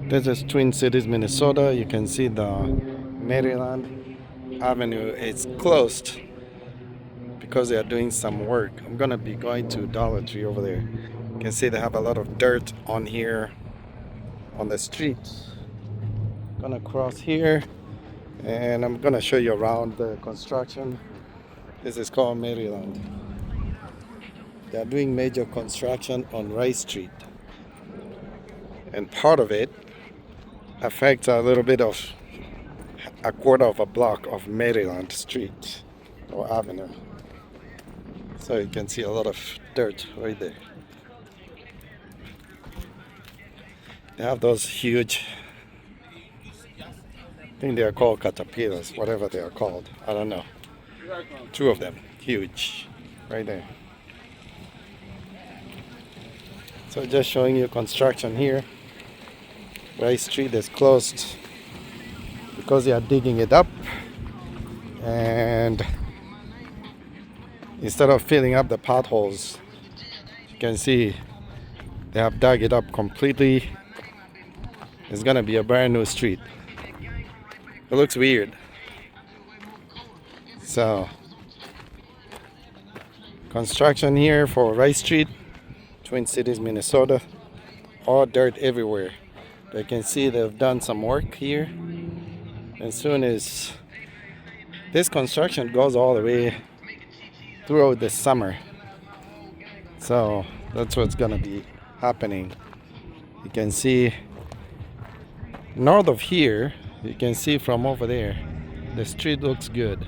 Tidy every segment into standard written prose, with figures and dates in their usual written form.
This is Twin Cities, Minnesota. You can see the Maryland Avenue is closed because they are doing some work. I'm gonna be going to Dollar Tree over there. You can see they have a lot of dirt on here on the street. Gonna cross here and I'm gonna show you around the construction. This is called Maryland. They are doing major construction on Rice Street, and part of it affects a little bit of a quarter of a block of Maryland Street or Avenue. So you can see a lot of dirt right there. They have those huge, I think they are called caterpillars, whatever they are called. I don't know. Two of them, huge, right there. So just showing you construction here. Rice Street is closed because they are digging it up, and instead of filling up the potholes, you can see they have dug it up completely. It's gonna be a brand new street. It looks weird. So construction here for Rice Street, Twin Cities, Minnesota. All dirt everywhere. But you can see they've done some work here. And soon as this construction goes all the way throughout the summer. So that's what's gonna be happening. You can see north of here, you can see from over there, the street looks good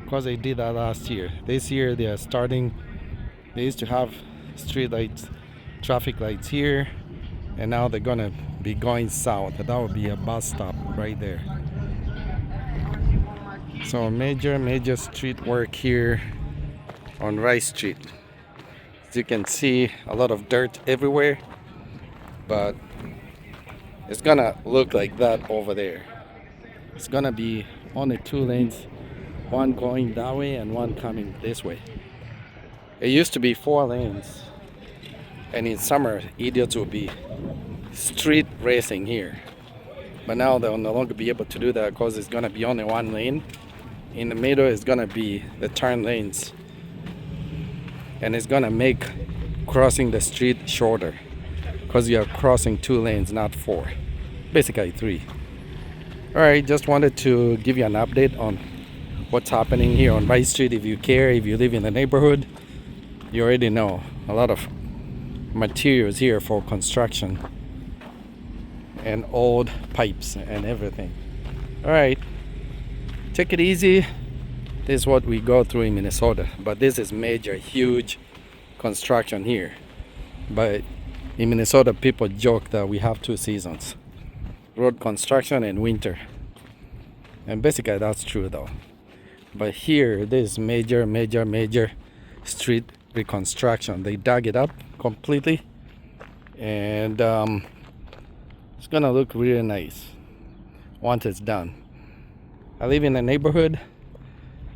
because they did that last year. This year they are starting. They used to have street lights, traffic lights here, and now they're gonna be going south. That would be a bus stop right there. So major street work here on Rice Street. As you can see, a lot of dirt everywhere, but it's gonna look like that over there. It's gonna be only 2 lanes, one going that way and one coming this way. It used to be 4 lanes, and in summer idiots will be street racing here, but now they'll no longer be able to do that because it's gonna be only 1 lane. In the middle is gonna be the turn lanes, and it's gonna make crossing the street shorter because you are crossing 2 lanes, not 4, basically 3. All right, just wanted to give you an update on what's happening here on Rice Street. If you care, if you live in the neighborhood, you already know a lot of materials here for construction and old pipes and everything. All right, take it easy. This is what we go through in Minnesota, but this is major, huge construction here. But in Minnesota, people joke that we have 2 seasons, road construction and winter, and basically that's true though. But here, this is major street reconstruction. They dug it up completely, and it's gonna look really nice once it's done. I live in a neighborhood,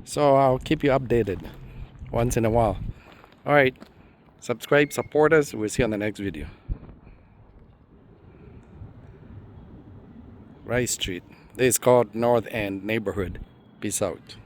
so I'll keep you updated once in a while. All right, subscribe, support us. We'll see you on the next video. Rice Street. This is called North End neighborhood. Peace out.